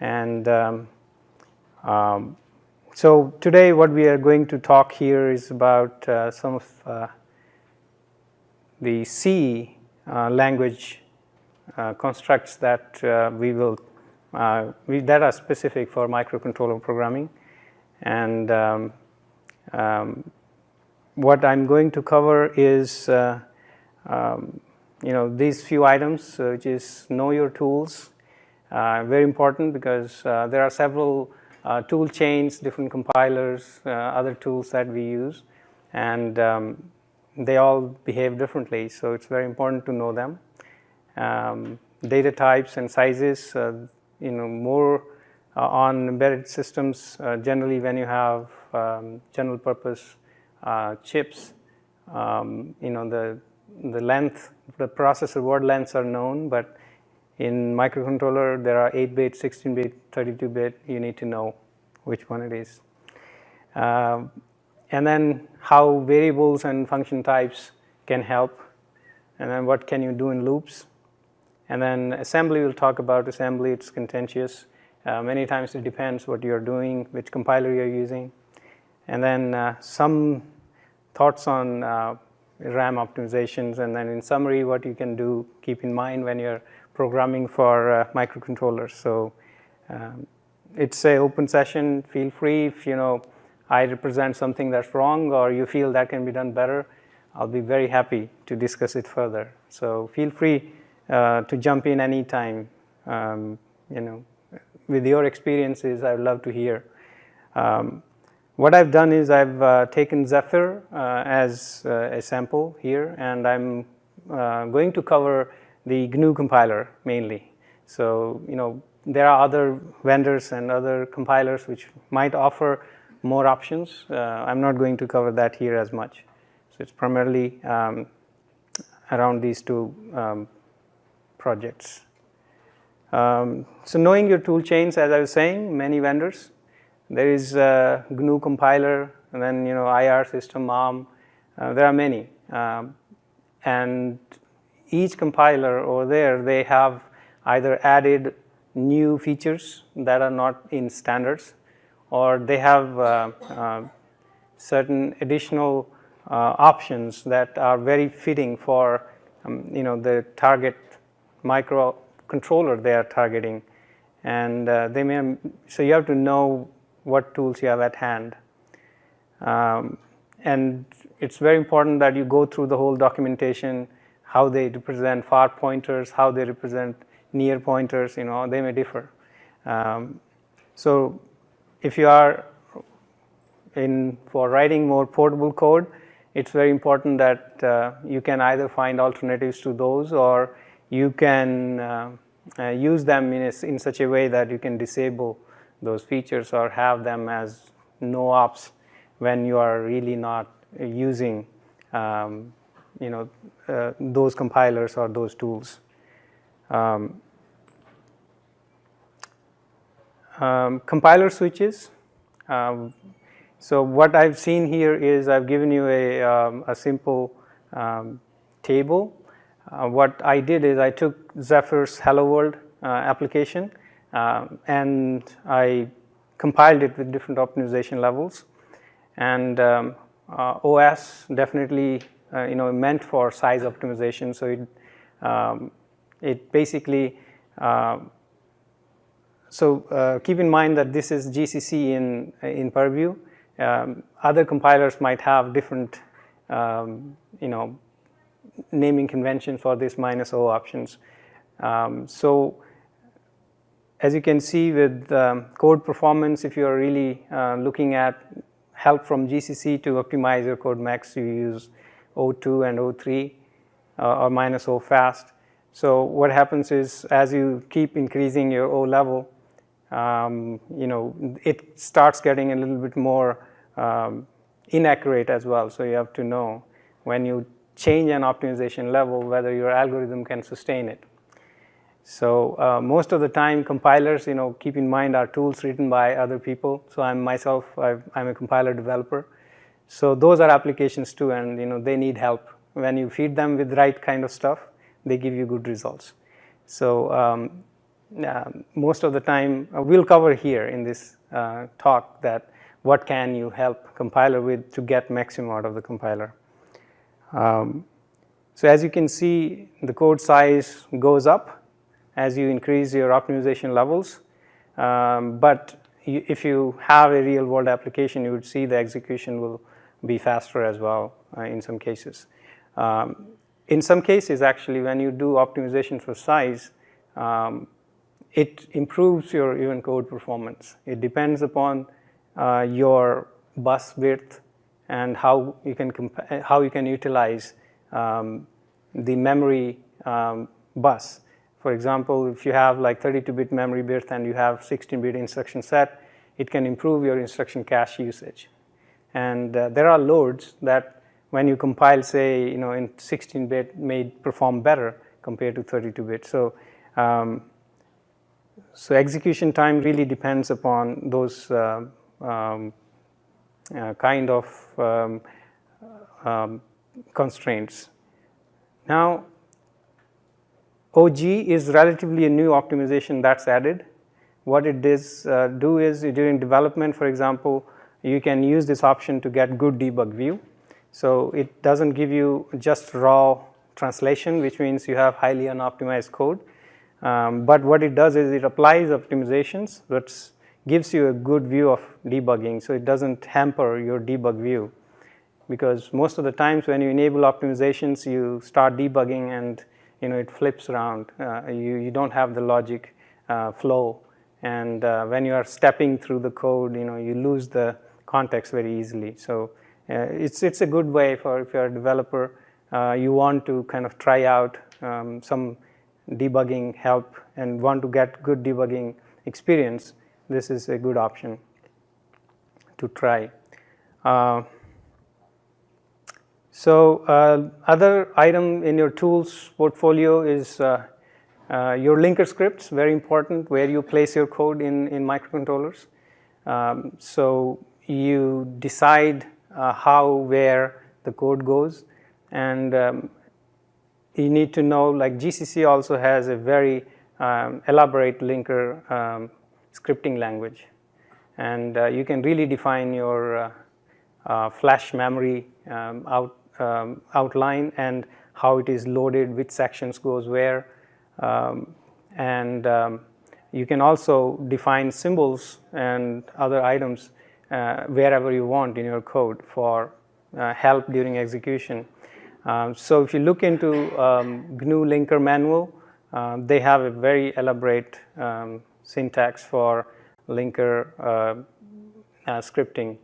And so today what we are going to talk here is about some of the C language constructs that that are specific for microcontroller programming. And what I'm going to cover is these few items, which is know your tools. Very important because there are several tool chains, different compilers, other tools that we use, and they all behave differently, so it's very important to know them. Data types and sizes, more on embedded systems, generally when you have general purpose chips, the length, the processor word lengths are known, but in microcontroller there are 8-bit, 16-bit, 32-bit, you need to know which one it is. And then how variables and function types can help, and then what can you do in loops. And then assembly, we'll talk about assembly, it's contentious. Many times it depends what you're doing, which compiler you're using. And then some thoughts on RAM optimizations, and then in summary what you can do, keep in mind when you're programming for microcontrollers. So it's an open session, feel free if I represent something that's wrong or you feel that can be done better, I'll be very happy to discuss it further. So feel free to jump in anytime. With your experiences, I'd love to hear. What I've done is I've taken Zephyr as a sample here, and I'm going to cover the GNU compiler mainly. So there are other vendors and other compilers which might offer more options. I'm not going to cover that here as much. So it's primarily around these two projects. So knowing your tool chains, as I was saying, many vendors. There is GNU compiler, and then IR system, ARM. There are many, and each compiler over there, they have either added new features that are not in standards, or they have certain additional options that are very fitting for the target microcontroller they are targeting, and so you have to know what tools you have at hand. And it's very important that you go through the whole documentation, how they represent far pointers, how they represent near pointers, they may differ. So if you are for writing more portable code, it's very important that you can either find alternatives to those, or you can use them in such a way that you can disable those features or have them as no ops when you are really not using those compilers or those tools. Compiler switches. So what I've seen here is I've given you a simple table. What I did is I took Zephyr's Hello World application and I compiled it with different optimization levels. And OS definitely meant for size optimization. So it basically keep in mind that this is GCC in Purview. Other compilers might have different naming conventions for this -O options. So as you can see with code performance, if you are really looking at help from GCC to optimize your code max, you use O2 and O3 or -O fast. So what happens is as you keep increasing your O level, it starts getting a little bit more inaccurate as well. So you have to know when you change an optimization level whether your algorithm can sustain it. So most of the time compilers, keep in mind, are tools written by other people. So I'm a compiler developer. So those are applications too, and they need help. When you feed them with the right kind of stuff, they give you good results. So most of the time, we'll cover here in this talk that what can you help compiler with to get maximum out of the compiler. So as you can see, the code size goes up as you increase your optimization levels, but if you have a real world application, you would see the execution will be faster as well in some cases. In some cases, actually, when you do optimization for size, it improves your even code performance. It depends upon your bus width and how you can utilize the memory bus. For example, if you have like 32-bit memory width and you have 16-bit instruction set, it can improve your instruction cache usage. And there are loads that when you compile, say, in 16-bit may perform better compared to 32-bit. So, so execution time really depends upon those kind of constraints. Now, OG is relatively a new optimization that's added. What it does do is during development, for example, you can use this option to get good debug view. So it doesn't give you just raw translation, which means you have highly unoptimized code. But what it does is it applies optimizations, which gives you a good view of debugging. So it doesn't hamper your debug view. Because most of the times when you enable optimizations, you start debugging and it flips around. You don't have the logic flow. And when you are stepping through the code, you lose the context very easily. So it's a good way for if you're a developer, you want to kind of try out some debugging help and want to get good debugging experience. This is a good option to try. So other item in your tools portfolio is your linker scripts, very important, where you place your code in microcontrollers. So you decide where the code goes, and you need to know, like GCC also has a very elaborate linker scripting language, and you can really define your flash memory outline and how it is loaded, which sections goes where, and you can also define symbols and other items wherever you want in your code for help during execution. So if you look into GNU linker manual, they have a very elaborate syntax for linker scripting.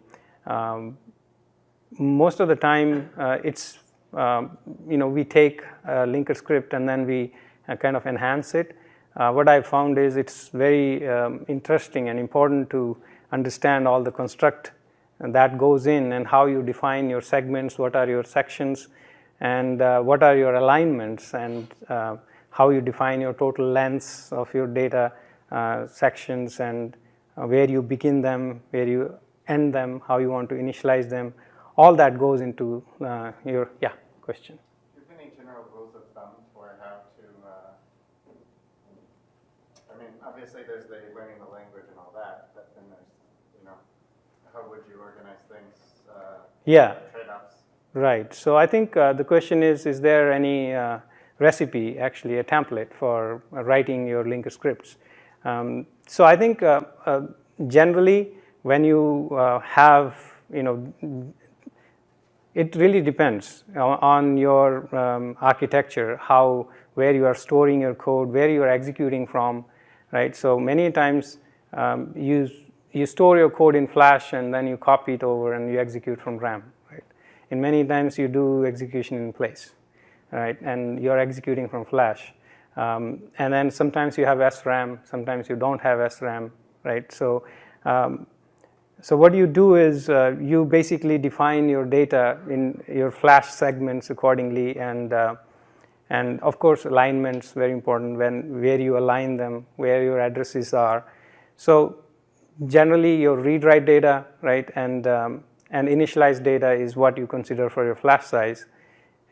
Most of the time, it's we take a linker script and then we kind of enhance it. What I found is it's very interesting and important to understand all the construct that goes in and how you define your segments, what are your sections, and what are your alignments, and how you define your total lengths of your data sections, and where you begin them, where you end them, how you want to initialize them. All that goes into your question. Do you have any general rules of thumb for how to, obviously there's the learning the language and all that, but then there's, how would you organize things, trade-offs? Right. So I think the question is there any recipe, actually a template for writing your linker scripts? So I think generally when you have, it really depends on your architecture, where you are storing your code, where you are executing from, right? So many times you store your code in Flash and then you copy it over and you execute from RAM, right? And many times you do execution in place, right? And you're executing from Flash. And then sometimes you have SRAM, sometimes you don't have SRAM, right? So so what you do is you basically define your data in your Flash segments accordingly, and of course alignments, very important, where you align them, where your addresses are. So generally your read-write data, right, and initialized data is what you consider for your Flash size,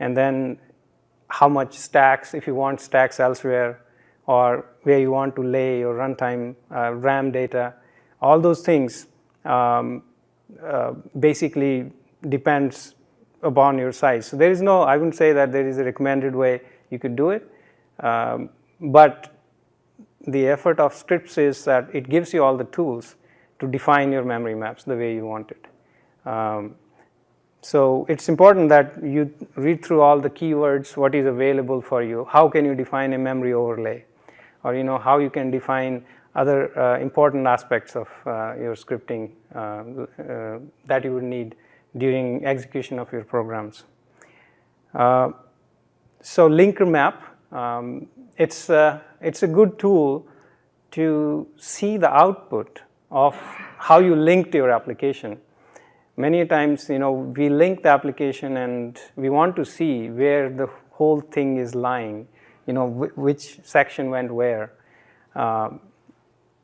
and then how much stacks, if you want stacks elsewhere, or where you want to lay your runtime RAM data. All those things basically depends upon your size. So there is no, I wouldn't say that there is a recommended way you could do it, but the effort of scripts is that it gives you all the tools to define your memory maps the way you want it. So it's important that you read through all the keywords, what is available for you, how can you define a memory overlay, or how you can define other important aspects of your scripting that you would need during execution of your programs. So linker map, it's a good tool to see the output of how you linked your application. Many times, we link the application and we want to see where the whole thing is lying, which section went where.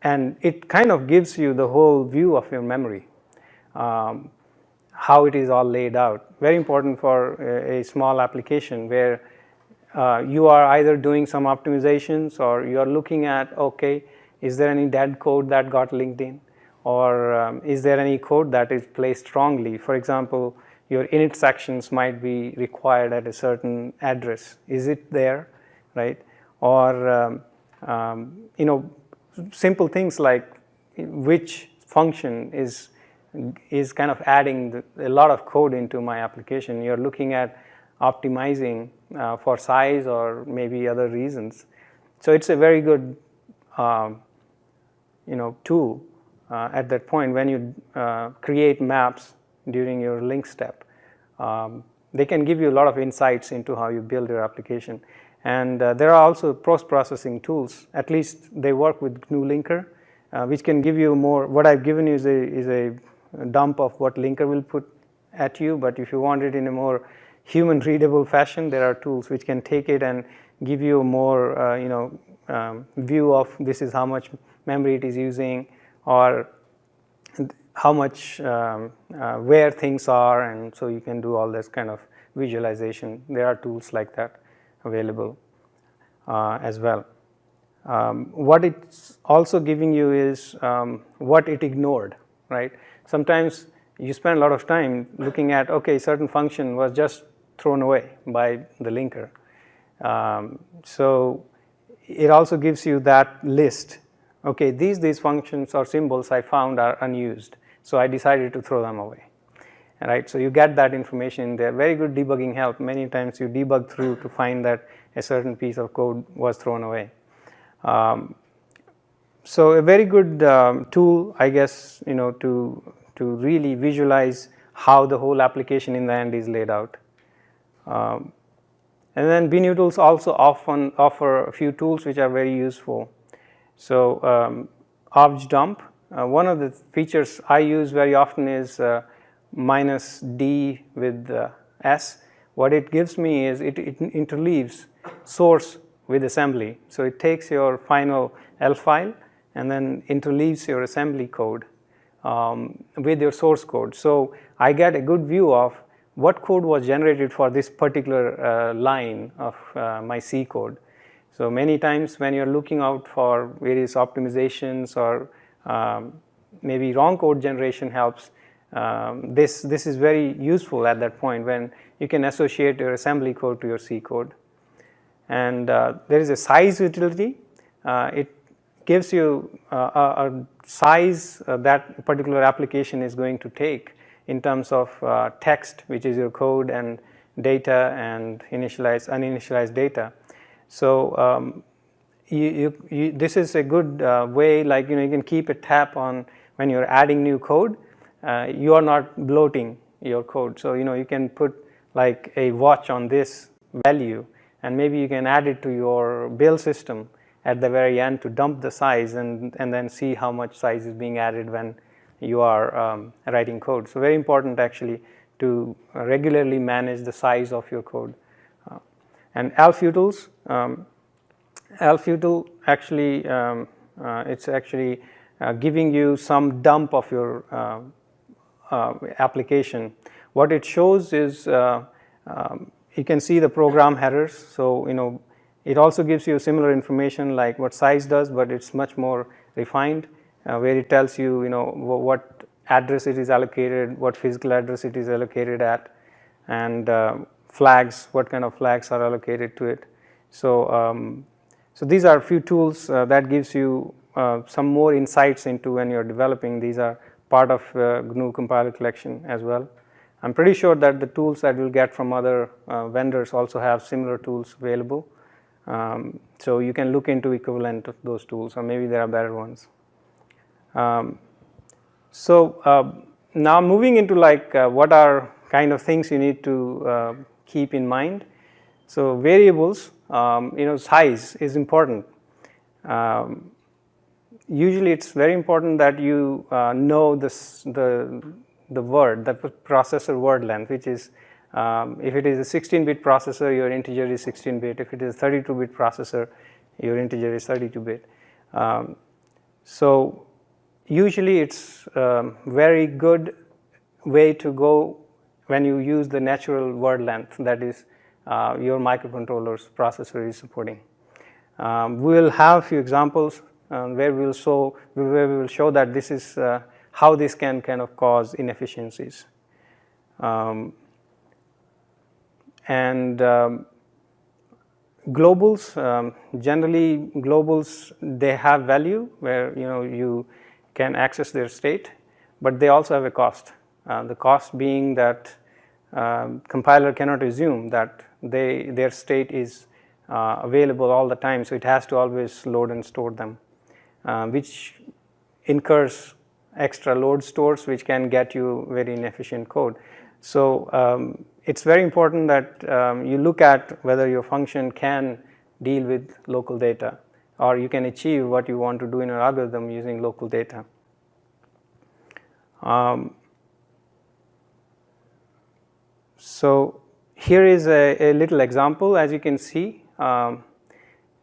And it kind of gives you the whole view of your memory, how it is all laid out. Very important for a small application where you are either doing some optimizations or you are looking at, okay, is there any dead code that got linked in? Or is there any code that is placed wrongly? For example, your init sections might be required at a certain address. Is it there, right? Or simple things like which function is kind of adding a lot of code into my application. You're looking at optimizing for size or maybe other reasons. So it's a very good tool at that point when you create maps during your link step. They can give you a lot of insights into how you build your application. And there are also post-processing tools. At least they work with GNU Linker, which can give you more. What I've given you is a dump of what Linker will put at you, but if you want it in a more human readable fashion, there are tools which can take it and give you a more view of this is how much memory it is using, or how much where things are, and so you can do all this kind of visualization. There are tools like that available as well. What it's also giving you is what it ignored, right? Sometimes you spend a lot of time looking at, okay, certain function was just thrown away by the linker. So it also gives you that list. Okay, these functions or symbols I found are unused, so I decided to throw them away. Right, so you get that information in there. Very good debugging help. Many times you debug through to find that a certain piece of code was thrown away. So a very good tool, I guess, to really visualize how the whole application in the end is laid out. And then BNutils also often offer a few tools which are very useful. So objdump, one of the features I use very often is -d with s. What it gives me is it interleaves source with assembly. So it takes your final L file and then interleaves your assembly code with your source code. So I get a good view of what code was generated for this particular line of my C code. So many times when you're looking out for various optimizations or maybe wrong code generation helps, this is very useful at that point when you can associate your assembly code to your C code. And there is a size utility. It gives you a size that particular application is going to take in terms of text, which is your code, and data and uninitialized data. So this is a good way, like you can keep a tab on when you're adding new code. You are not bloating your code, so you can put like a watch on this value, and maybe you can add it to your build system at the very end to dump the size and then see how much size is being added when you are writing code. So very important actually to regularly manage the size of your code. And alfutils, alfutil actually it's actually giving you some dump of your application. What it shows is you can see the program headers. So It also gives you similar information like what size does, but it's much more refined, where it tells you, what address it is allocated, what physical address it is allocated at, and flags, what kind of flags are allocated to it. So, so these are a few tools that gives you some more insights into when you're developing. These are part of GNU compiler collection as well. I'm pretty sure that the tools that we'll get from other vendors also have similar tools available. So you can look into equivalent of those tools, or maybe there are better ones. So now moving into like what are kind of things you need to keep in mind. So variables, size is important. Usually it's very important that you know the word, the processor word length, which is if it is a 16-bit processor, your integer is 16-bit. If it is a 32-bit processor, your integer is 32-bit. So usually it's a very good way to go when you use the natural word length that is your microcontroller's processor is supporting. We will have a few examples where we will show that this is how this can kind of cause inefficiencies. And globals, generally globals, they have value where you can access their state, but they also have a cost. The cost being that compiler cannot assume that their state is available all the time, so it has to always load and store them, which incurs extra load stores, which can get you very inefficient code. So it's very important that you look at whether your function can deal with local data, or you can achieve what you want to do in your algorithm using local data. So here is a little example. As you can see,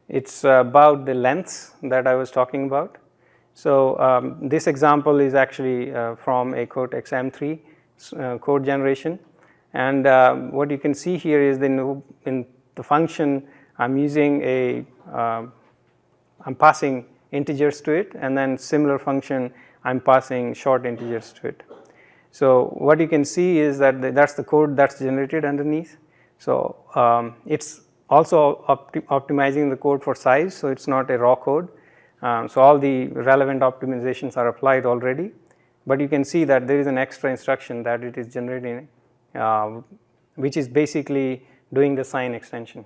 it's about the lengths that I was talking about. So this example is actually from a Cortex M3 code generation, and what you can see here is in the function I'm using I'm passing integers to it, and then similar function I'm passing short integers to it. So what you can see is that that's the code that's generated underneath. So it's also optimizing the code for size, so it's not a raw code. So all the relevant optimizations are applied already, but you can see that there is an extra instruction that it is generating, which is basically doing the sign extension.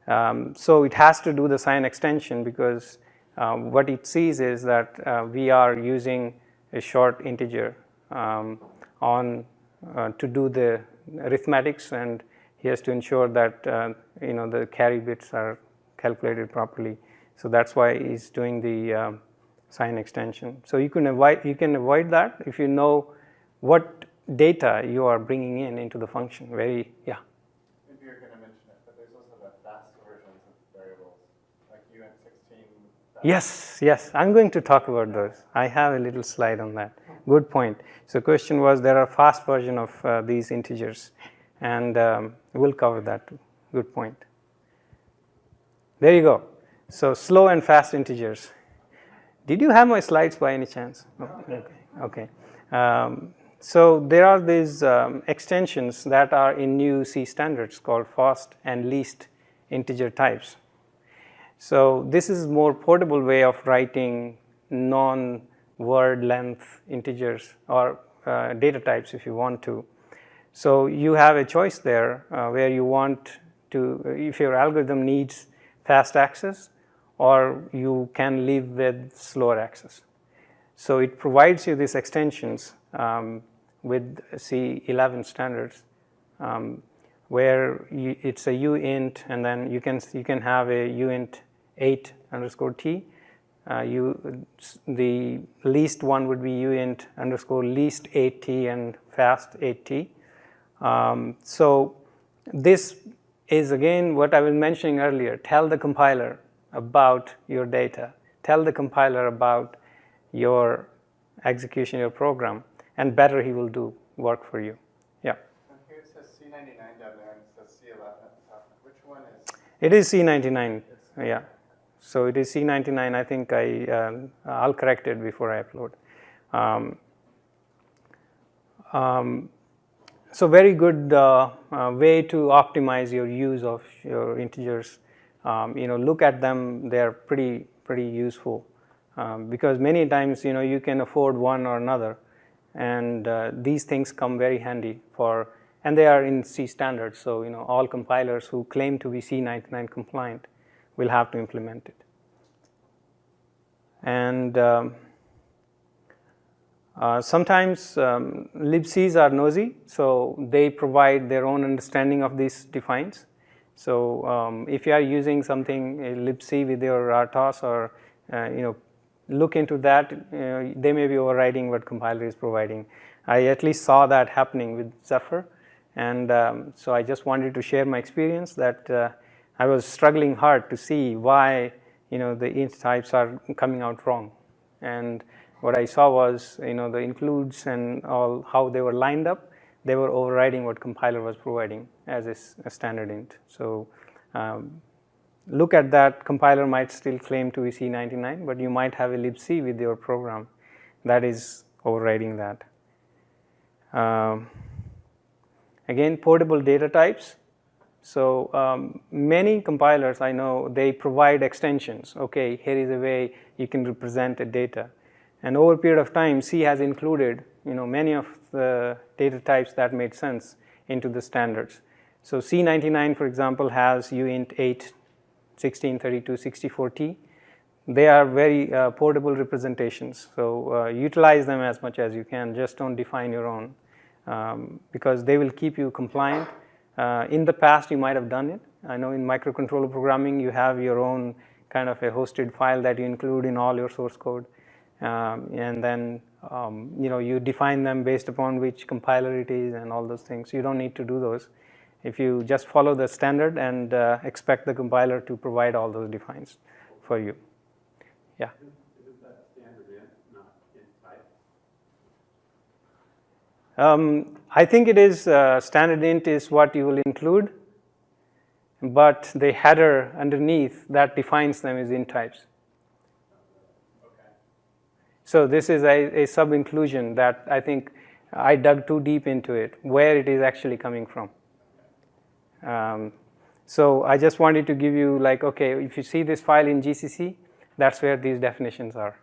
So it has to do the sign extension because what it sees is that we are using a short integer to do the arithmetics, and he has to ensure that the carry bits are calculated properly. So that's why he's doing the sign extension. So you can avoid that if you know what data you are bringing into the function. Maybe you're going to mention it, but there's also the fast versions of variables, like uint16. Yes, I'm going to talk about those. I have a little slide on that. Good point. So the question was, there are fast version of these integers, and we'll cover that too. Good point. There you go. So slow and fast integers. Did you have my slides by any chance? Oh, okay. So there are these extensions that are in new C standards called fast and least integer types. So this is more portable way of writing non-word length integers or data types if you want to. So you have a choice there where you want to, if your algorithm needs fast access, or you can live with slower access. So it provides you these extensions with C11 standards where it's a uint, and then you can have a uint 8 underscore t. The least one would be uint underscore least 8t and fast 8t. So this is again what I was mentioning earlier. Tell the compiler about your data. Tell the compiler about your execution, your program, and better he will do work for you. Yeah. And here it says C99 down there, and it says C11 at the top. Which one is It is C99, yeah. So it is C99. I think I'll correct it before I upload. So very good way to optimize your use of your integers. Look at them; they are pretty useful because many times you can afford one or another, and these things come very handy for. And they are in C standards, so all compilers who claim to be C99 compliant will have to implement it. And sometimes libcs are nosy, so they provide their own understanding of these defines. So if you are using something libc with your RTOS, or look into that, they may be overriding what compiler is providing. I at least saw that happening with Zephyr, and so I just wanted to share my experience that I was struggling hard to see why the int types are coming out wrong. And what I saw was the includes and all, how they were lined up, they were overriding what compiler was providing as a standard int. So look at that. Compiler might still claim to be C99, but you might have a libc with your program that is overriding that. Again, portable data types. So many compilers I know, they provide extensions. Okay, here is a way you can represent a data. And over a period of time, C has included many of the data types that made sense into the standards. So C99, for example, has uint 8, 16, 32, 64T. They are very portable representations. So utilize them as much as you can. Just don't define your own, because they will keep you compliant. In the past, you might have done it. I know in microcontroller programming, you have your own kind of a hosted file that you include in all your source code. And then you define them based upon which compiler it is and all those things. You don't need to do those. If you just follow the standard and expect the compiler to provide all those defines for you. Yeah. Isn't that standard int, not int type? I think it is standard int is what you will include, but the header underneath that defines them is int types. So this is a sub-inclusion that I think I dug too deep into it, where it is actually coming from. So I just wanted to give you like, okay, if you see this file in GCC, that's where these definitions are.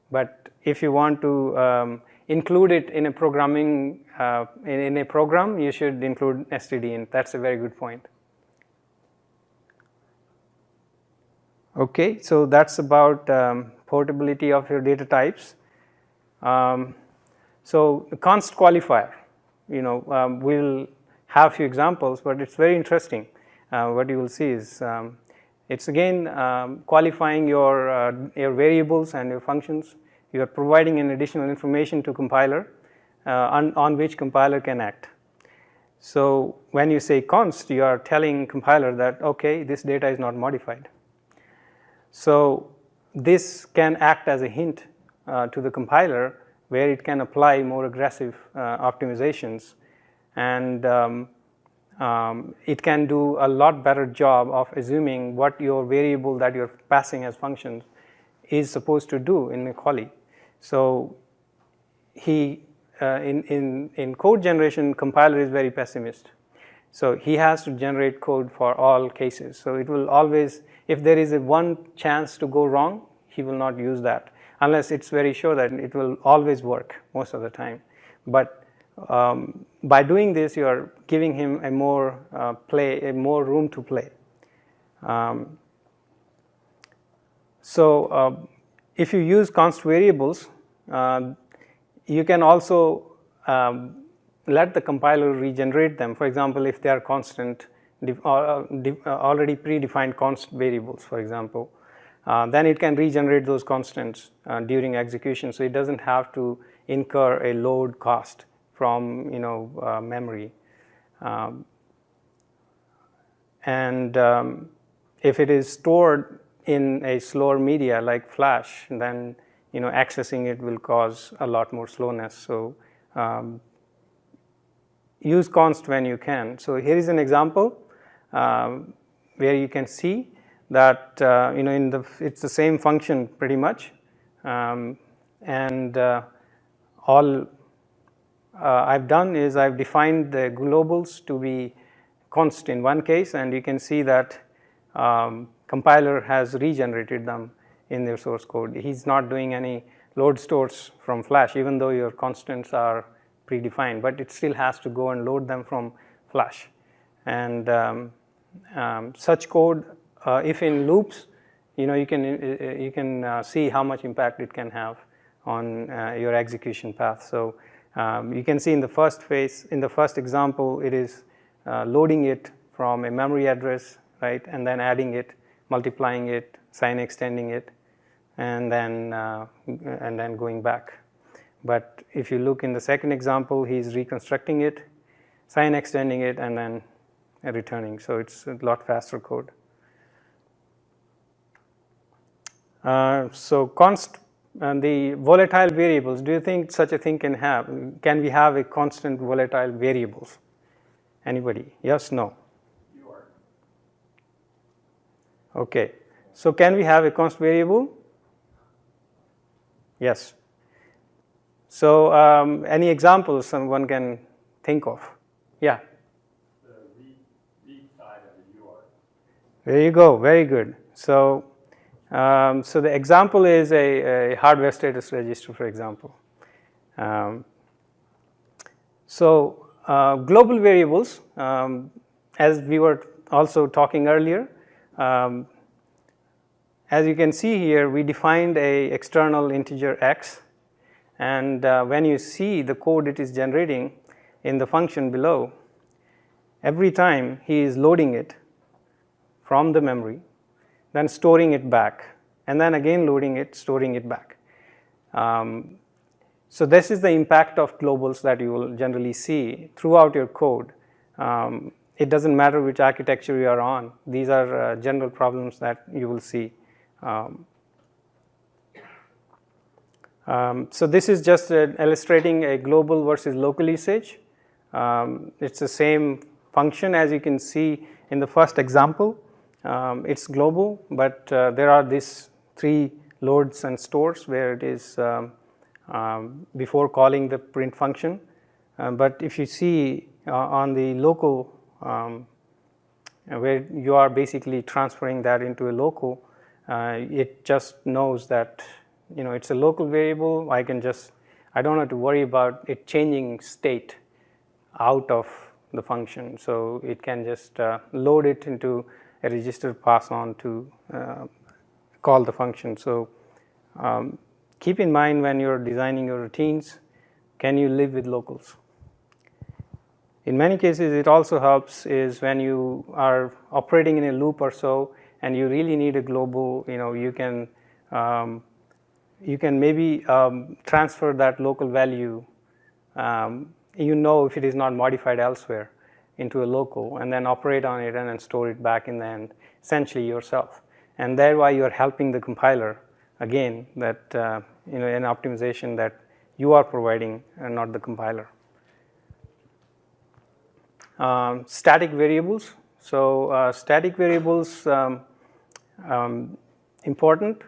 But if you want to include it in a programming, in a program, you should include stdint. That's a very good point. Okay, so that's about portability of your data types. So the const qualifier, we'll have few examples, but it's very interesting. What you will see is it's again qualifying your variables and your functions. You are providing an additional information to compiler on which compiler can act. So when you say const, you are telling compiler that, okay, this data is not modified. So this can act as a hint to the compiler where it can apply more aggressive optimizations, and it can do a lot better job of assuming what your variable that you're passing as functions is supposed to do in a quali. So he in code generation, compiler is very pessimist. So he has to generate code for all cases. So it will always, if there is a one chance to go wrong, he will not use that unless it's very sure that it will always work most of the time. But by doing this, you are giving him a more room to play. If you use const variables, you can also let the compiler regenerate them. For example, if they are constant, already predefined const variables, for example, then it can regenerate those constants during execution, so it doesn't have to incur a load cost from memory. If it is stored in a slower media like flash, then accessing it will cause a lot more slowness. So use const when you can. So here is an example. where you can see that it's the same function pretty much, and all I've done is I've defined the globals to be const in one case, and you can see that compiler has regenerated them in their source code. He's not doing any load stores from flash, even though your constants are predefined, but it still has to go and load them from flash. And such code, if in loops, you can see how much impact it can have on your execution path. So you can see in the first phase, in the first example, it is loading it from a memory address, right, and then adding it, multiplying it, sign extending it, and then going back. But if you look in the second example, he's reconstructing it, sign extending it, and then returning. So it's a lot faster code. So const and the volatile variables, do you think such a thing can we have a constant volatile variables? Anybody? Yes, no? You are. Okay. So can we have a const variable? Yes. So any examples someone can think of? Yeah. The read side of the UART. There you go. Very good. So so the example is a hardware status register, for example. So global variables, as we were also talking earlier, as you can see here, we defined a external integer x, and when you see the code it is generating in the function below, every time he is loading it from the memory, then storing it back, and then again loading it, storing it back. So this is the impact of globals that you will generally see throughout your code. It doesn't matter which architecture you are on. These are general problems that you will see. So this is just illustrating a global versus local usage. It's the same function as you can see in the first example. It's global, but there are these 3 loads and stores where it is before calling the print function. But if you see on the local, where you are basically transferring that into a local, it just knows that it's a local variable. I don't have to worry about it changing state out of the function. So it can just load it into a register, pass on to call the function. So keep in mind when you're designing your routines, can you live with locals? In many cases, it also helps is when you are operating in a loop or so, and you really need a global. You can maybe transfer that local value. If it is not modified elsewhere, into a local, and then operate on it and then store it back in the end, essentially yourself. And thereby you're helping the compiler again, that an optimization that you are providing and not the compiler. Static variables. So static variables, important.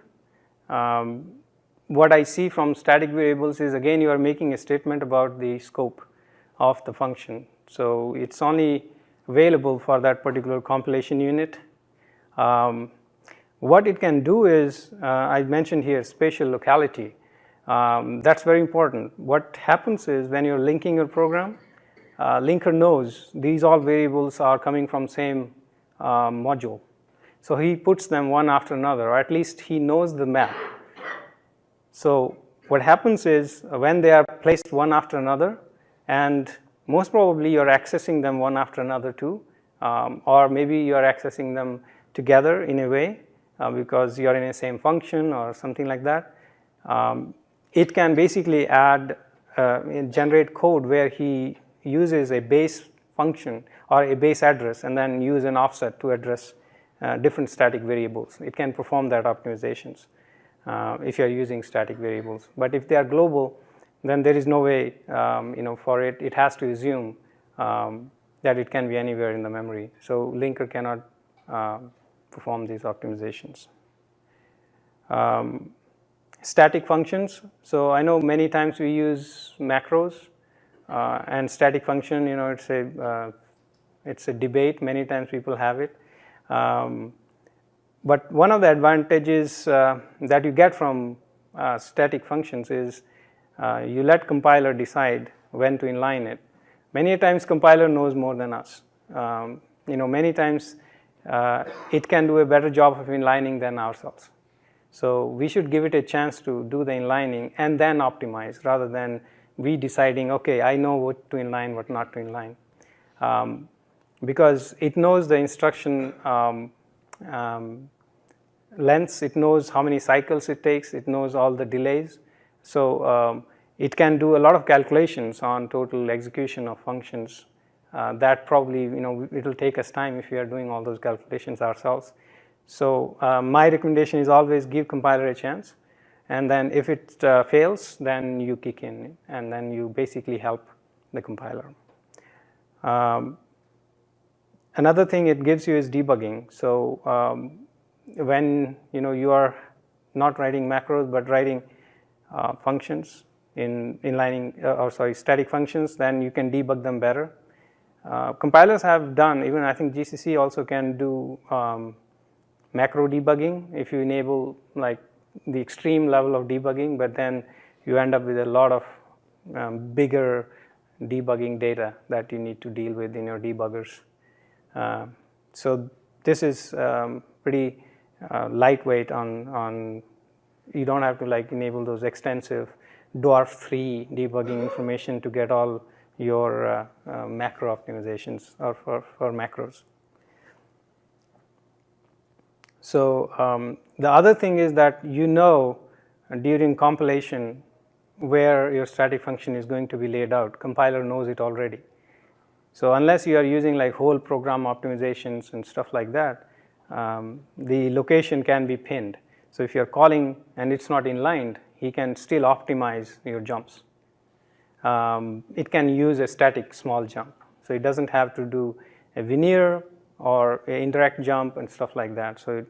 What I see from static variables is, again, you are making a statement about the scope of the function. So it's only available for that particular compilation unit. What it can do is, I mentioned here spatial locality. That's very important. What happens is when you're linking your program, linker knows these all variables are coming from same module. So he puts them one after another, or at least he knows the map. So what happens is when they are placed one after another, and most probably you're accessing them one after another too, or maybe you're accessing them together in a way because you're in the same function or something like that. It can basically generate code where he uses a base function or a base address and then use an offset to address different static variables. It can perform that optimizations if you're using static variables. But if they are global, then there is no way for it. It has to assume that it can be anywhere in the memory. So linker cannot perform these optimizations. Static functions. So I know many times we use macros and static function. You know, it's a debate. Many times people have it. But one of the advantages that you get from static functions is you let compiler decide when to inline it. Many times compiler knows more than us. You know, many times it can do a better job of inlining than ourselves. So we should give it a chance to do the inlining and then optimize, rather than we deciding, okay, I know what to inline, what not to inline. Because it knows the instruction lengths, it knows how many cycles it takes, it knows all the delays. So it can do a lot of calculations on total execution of functions. That probably, you know, it will take us time if we are doing all those calculations ourselves. So my recommendation is always give compiler a chance, and then if it fails, then you kick in and then you basically help the compiler. Another thing it gives you is debugging. So when you are not writing macros but writing functions in static functions, then you can debug them better. Compilers have done, even I think GCC also can do macro debugging if you enable like the extreme level of debugging, but then you end up with a lot of bigger debugging data that you need to deal with in your debuggers. So this is pretty lightweight on you don't have to like enable those extensive dwarf-free debugging information to get all your macro optimizations or for macros. So the other thing is that during compilation where your static function is going to be laid out. Compiler knows it already. So unless you are using like whole program optimizations and stuff like that, the location can be pinned. So if you're calling and it's not inlined, he can still optimize your jumps. It can use a static small jump. So it doesn't have to do a veneer or an indirect jump and stuff like that. So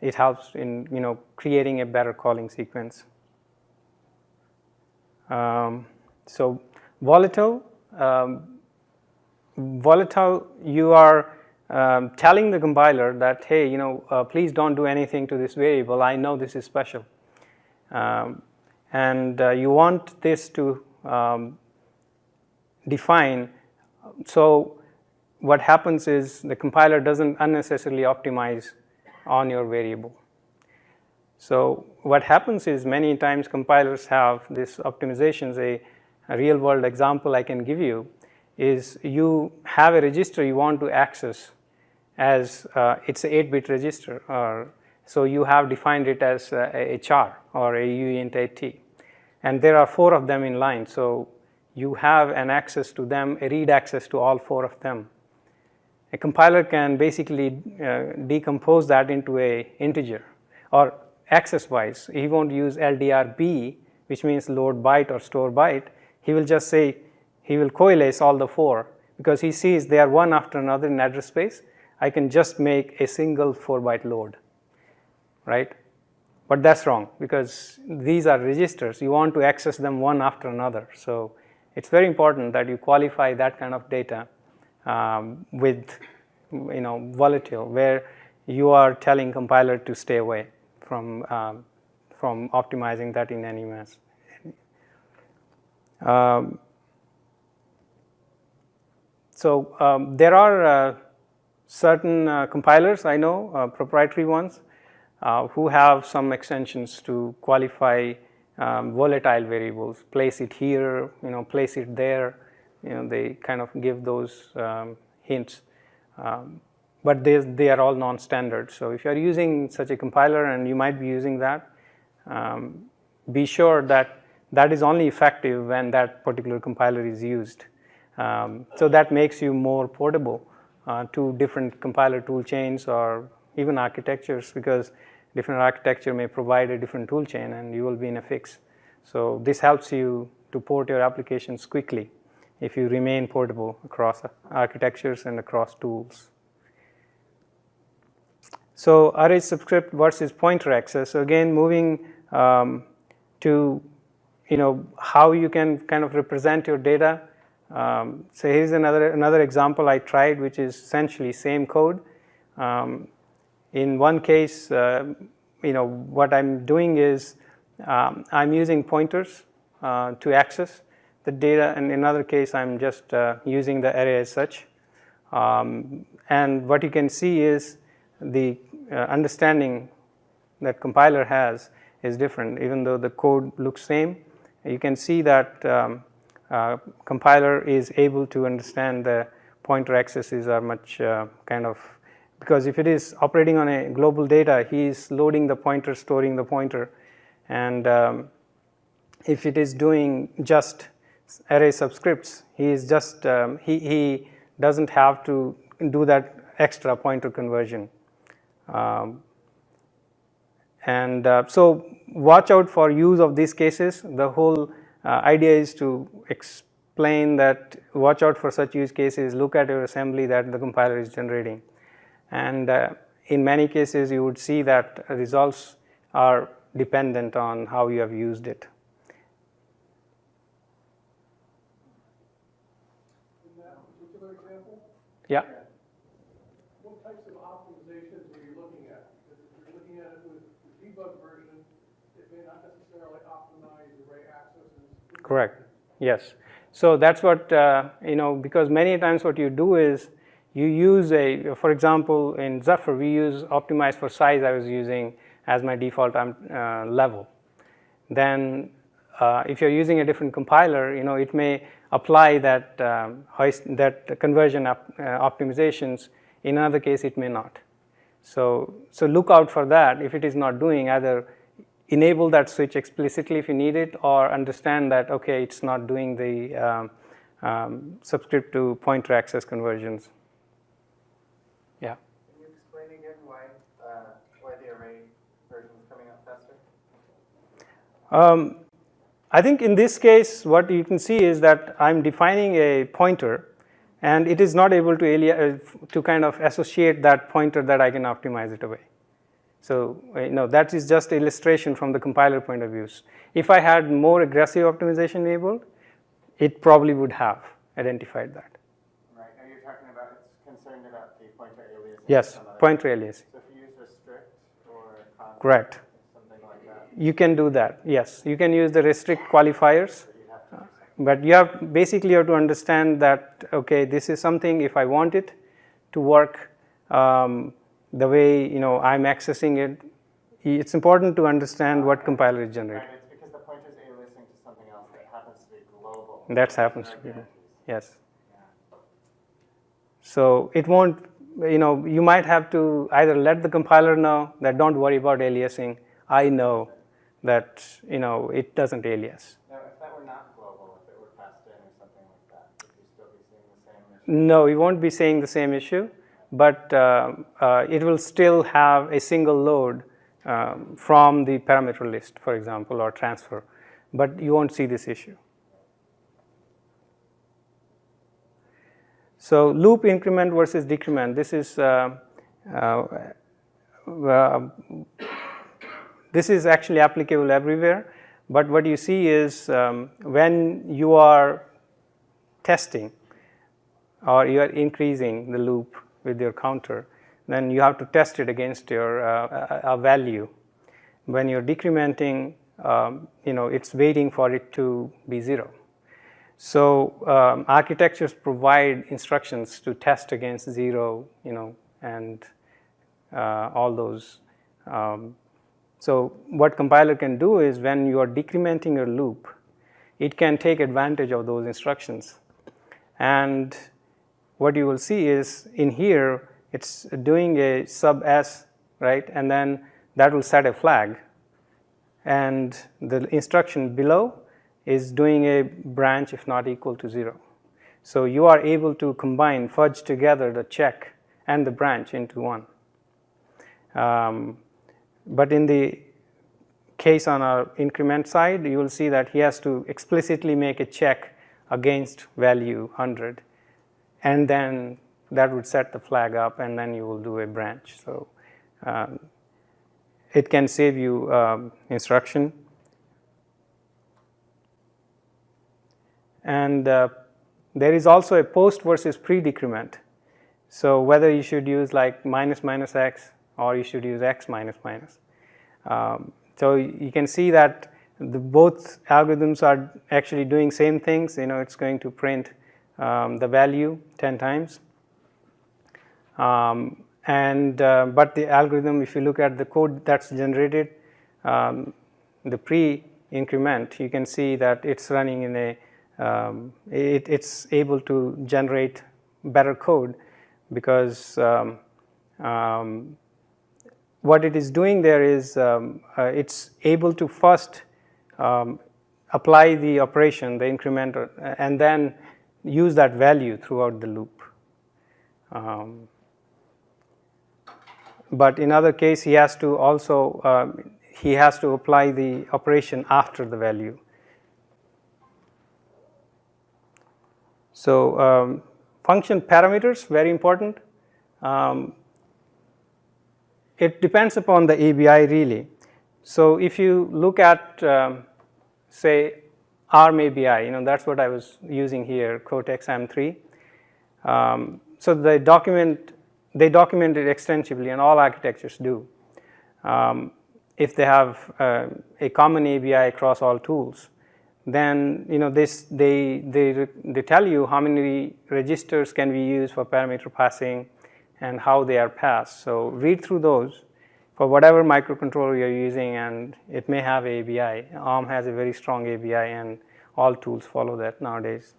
it helps in creating a better calling sequence. So volatile, you are telling the compiler that, hey, please don't do anything to this variable. I know this is special, and you want this to define. So what happens is the compiler doesn't unnecessarily optimize on your variable. So what happens is many times compilers have this optimizations. A real world example I can give you is you have a register you want to access as it's an 8-bit register, so you have defined it as a char or a uint 8t, and there are 4 of them in line. So you have an access to them, a read access to all 4 of them. A compiler can basically decompose that into a integer or access wise. He won't use LDRB, which means load byte or store byte. He will just say he will coalesce all the 4 because he sees they are one after another in address space. I can just make a single 4-byte load, right? But that's wrong because these are registers. You want to access them one after another. So it's very important that you qualify that kind of data with volatile, where you are telling compiler to stay away from optimizing that in any mass. So there are certain compilers I know, proprietary ones, who have some extensions to qualify volatile variables. Place it here, place it there. They kind of give those hints, but they are all non-standard. So if you are using such a compiler and you might be using that, be sure that that is only effective when that particular compiler is used. So that makes you more portable to different compiler tool chains or even architectures, because different architecture may provide a different tool chain and you will be in a fix. So this helps you to port your applications quickly if you remain portable across architectures and across tools. So array subscript versus pointer access. So again, moving to how you can kind of represent your data. So here's another example I tried, which is essentially same code. In one case, what I'm doing is I'm using pointers to access the data, and in another case, I'm just using the array as such. And what you can see is the understanding that compiler has is different. Even though the code looks same, you can see that compiler is able to understand the pointer accesses are much because if it is operating on a global data, he is loading the pointer, storing the pointer, and if it is doing just array subscripts, he is just he doesn't have to do that extra pointer conversion. So watch out for use of these cases. The whole idea is to explain that watch out for such use cases, look at your assembly that the compiler is generating. And in many cases, you would see that results are dependent on how you have used it. In that particular example? Yeah. What types of optimizations are you looking at? If you're looking at it with the debug version, it may not necessarily optimize array accesses. Correct. Yes. So that's what, because many times what you do is you use for example, in Zephyr, we use optimize for size. I was using as my default level. Then if you're using a different compiler, it may apply that conversion optimizations. In another case, it may not. So look out for that. If it is not doing, either enable that switch explicitly if you need it, or understand that, okay, it's not doing the subscript to pointer access conversions. Yeah. Can you explain again why the array version is coming out faster? I think in this case, what you can see is that I'm defining a pointer, and it is not able to kind of associate that pointer that I can optimize it away. So that is just illustration from the compiler point of view. If I had more aggressive optimization enabled, it probably would have identified that. Right. Are you talking about it's concerned about the pointer aliasing? Yes, pointer aliasing. So if you use restrict or const, correct. Something like that. You can do that. Yes, you can use the restrict qualifiers. But you have to understand that, okay, this is something, if I want it to work the way I'm accessing it, it's important to understand what compiler is generating. Right, it's because the pointer is aliasing to something else that happens to be global. That happens to be, yes. Yeah. So it won't, you might have to either let the compiler know that don't worry about aliasing. I know that, it doesn't alias. Now, if that were not global, if it were passed in or something like that, would you still be seeing the same issue? No, we won't be seeing the same issue, but it will still have a single load from the parameter list, for example, or transfer, but you won't see this issue. So loop increment versus decrement, this is actually applicable everywhere, but what you see is when you are testing or you are increasing the loop with your counter, then you have to test it against your a value. When you're decrementing, it's waiting for it to be 0. So architectures provide instructions to test against 0, and all those. So what compiler can do is when you are decrementing your loop, it can take advantage of those instructions. And what you will see is in here, it's doing a sub s, right? And then that will set a flag. And the instruction below is doing a branch if not equal to 0. So you are able to combine, fudge together the check and the branch into one. But in the case on our increment side, you will see that he has to explicitly make a check against value 100, and then that would set the flag up, and then you will do a branch. So it can save you instruction. And there is also a post versus pre-decrement. So whether you should use like minus minus x or you should use x minus minus. So you can see that both algorithms are actually doing same things. It's going to print the value 10 times. But the algorithm, if you look at the code that's generated, the pre-increment, you can see that it's running in a, it's able to generate better code because what it is doing there is it's able to first apply the operation, the increment, and then use that value throughout the loop. But in other case, he has to also apply the operation after the value. So function parameters, very important. It depends upon the ABI really. So if you look at say ARM ABI, that's what I was using here, Cortex M3. So they document it extensively, and all architectures do. If they have a common ABI across all tools, then they tell you how many registers can be used for parameter passing and how they are passed. So read through those for whatever microcontroller you're using, and it may have ABI. ARM has a very strong ABI, and all tools follow that nowadays.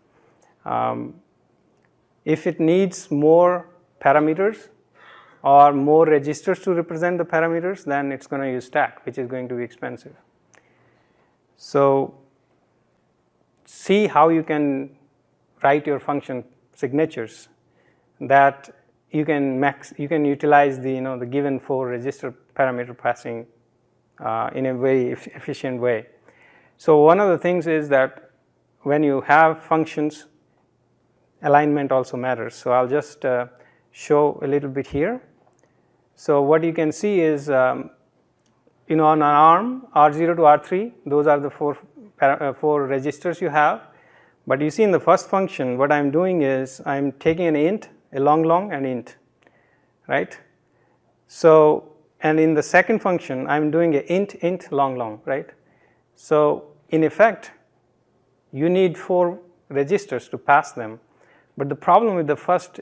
If it needs more parameters or more registers to represent the parameters, then it's going to use stack, which is going to be expensive. So see how you can write your function signatures that you can utilize the given 4 register parameter passing in a very efficient way. So one of the things is that when you have functions, alignment also matters. So I'll just show a little bit here. So what you can see is on an ARM, R0 to R3, those are the 4 registers you have. But you see in the first function, what I'm doing is I'm taking an int, a long, and int, right? So, and in the second function, I'm doing a int, long, right? So in effect, you need 4 registers to pass them. But the problem with the first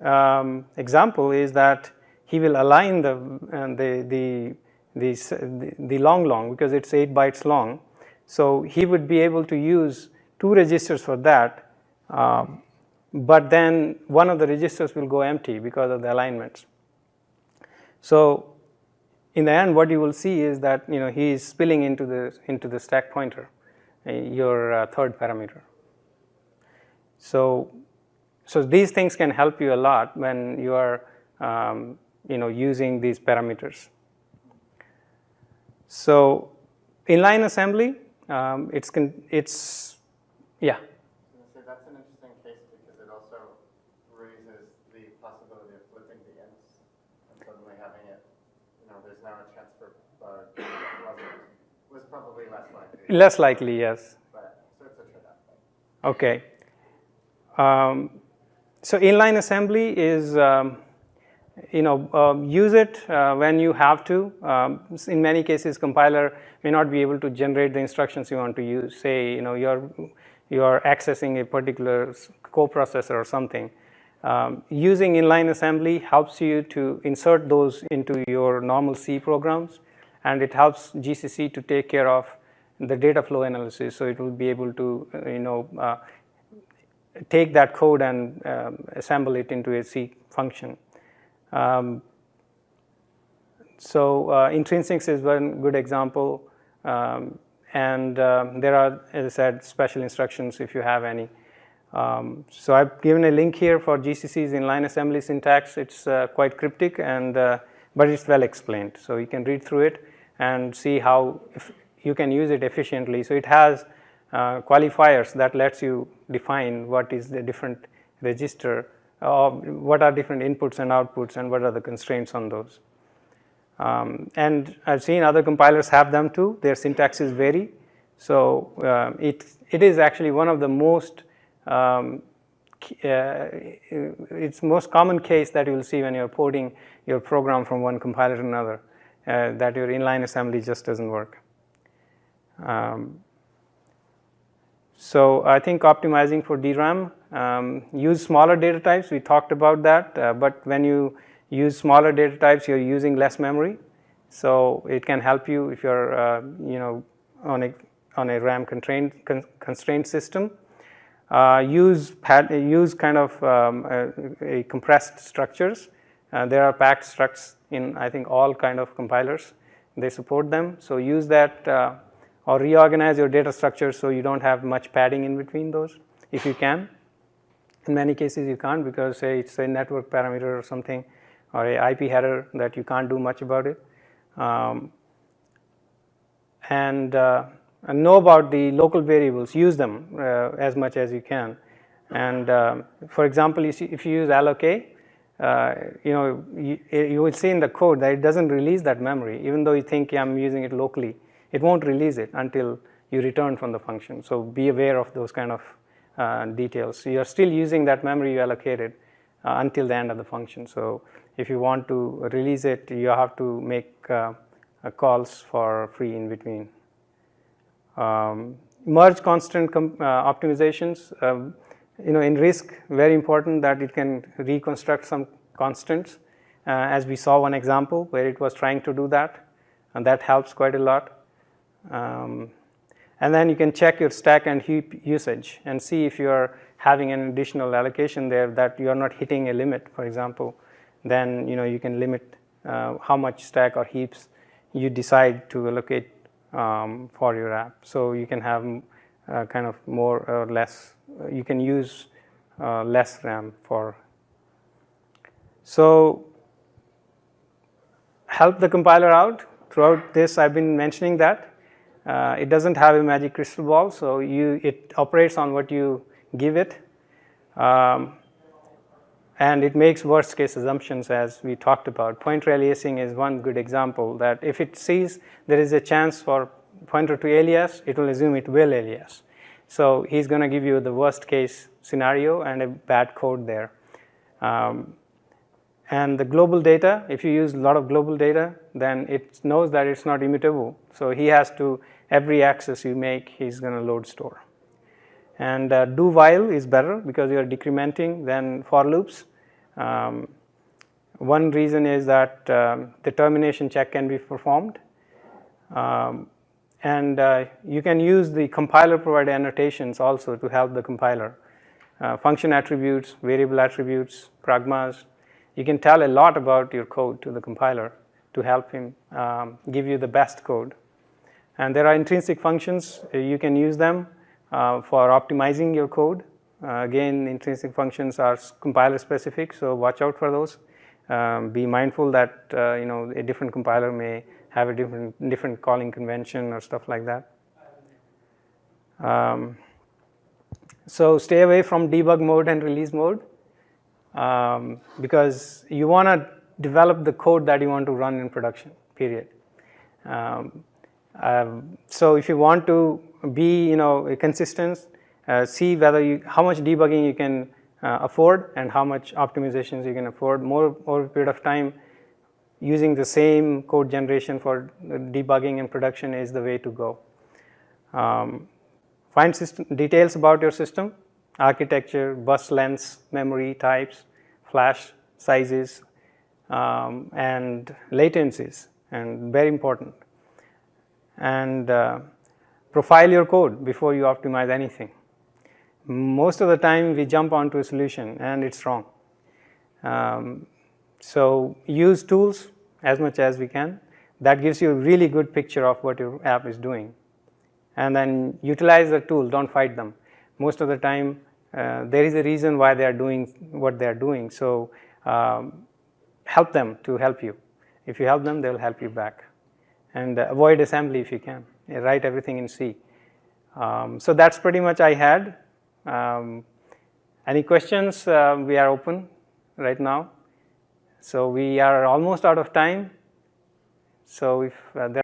example is that he will align the long because it's 8 bytes long. So he would be able to use 2 registers for that, but then one of the registers will go empty because of the alignments. So in the end, what you will see is that he is spilling into the stack pointer, your third parameter. So these things can help you a lot when you are using these parameters. So inline assembly, it's yeah. So that's an interesting case because it also raises the possibility of flipping the ends and suddenly having it. There's now a chance for was probably less likely. Less likely, yes. But so it's a trade-off thing. Okay. So inline assembly is, use it when you have to. In many cases, compiler may not be able to generate the instructions you want to use. Say, you're accessing a particular coprocessor or something. Using inline assembly helps you to insert those into your normal C programs, and it helps GCC to take care of the data flow analysis. So it will be able to, take that code and assemble it into a C function. Intrinsics is one good example, and there are, as I said, special instructions if you have any. So I've given a link here for GCC's inline assembly syntax. It's quite cryptic, but it's well explained. So you can read through it and see how you can use it efficiently. So it has qualifiers that lets you define what is the different register what are different inputs and outputs and what are the constraints on those. And I've seen other compilers have them too. Their syntaxes vary. So it is actually one of the most, it's most common case that you will see when you're porting your program from one compiler to another, that your inline assembly just doesn't work. So I think optimizing for DRAM, use smaller data types. We talked about that, but when you use smaller data types, you're using less memory. So it can help you if you're on a RAM constrained system. Use kind of a compressed structures. There are packed structs in, I think, all kind of compilers. They support them. So use that or reorganize your data structure so you don't have much padding in between those, if you can. In many cases you can't, because say it's a network parameter or something, or a IP header that you can't do much about it. And know about the local variables, use them as much as you can. And for example, if you use alloc, you will see in the code that it doesn't release that memory, even though you think I'm using it locally. It won't release it until you return from the function. So be aware of those kind of details. So you're still using that memory you allocated until the end of the function. So if you want to release it, you have to make calls for free in between. Merge constant optimizations. In RISC, very important that it can reconstruct some constants, as we saw one example where it was trying to do that, and that helps quite a lot. And then you can check your stack and heap usage and see if you are having an additional allocation there that you are not hitting a limit, for example. Then you can limit how much stack or heaps you decide to allocate for your app. So you can have kind of more or less, you can use less RAM for. So help the compiler out. Throughout this I've been mentioning that. It doesn't have a magic crystal ball, so it operates on what you give it. And it makes worst case assumptions, as we talked about. Pointer aliasing is one good example, that if it sees there is a chance for pointer to alias, it will assume it will alias. So he's going to give you the worst case scenario and a bad code there. And the global data, if you use a lot of global data, then it knows that it's not immutable. So he has to, every access you make, he's going to load store. And do while is better because you're decrementing than for loops. One reason is that the termination check can be performed. And you can use the compiler provided annotations also to help the compiler. Function attributes, variable attributes, pragmas. You can tell a lot about your code to the compiler to help him give you the best code. And there are intrinsic functions. You can use them for optimizing your code. Again, intrinsic functions are compiler specific, so watch out for those. Be mindful that a different compiler may have a different calling convention or stuff like that. So stay away from debug mode and release mode, because you want to develop the code that you want to run in production, period. So if you want to be consistent, see whether how much debugging you can afford and how much optimizations you can afford. More over a period of time, using the same code generation for debugging in production is the way to go. Find details about your system, architecture, bus lengths, memory types, flash sizes, and latencies, and very important. And profile your code before you optimize anything. Most of the time we jump onto a solution and it's wrong. So use tools as much as we can. That gives you a really good picture of what your app is doing. And then utilize the tool, don't fight them. Most of the time there is a reason why they are doing what they are doing. So help them to help you. If you help them, they'll help you back. And avoid assembly if you can. Write everything in C. So that's pretty much I had. Any questions? We are open right now. So we are almost out of time. So if there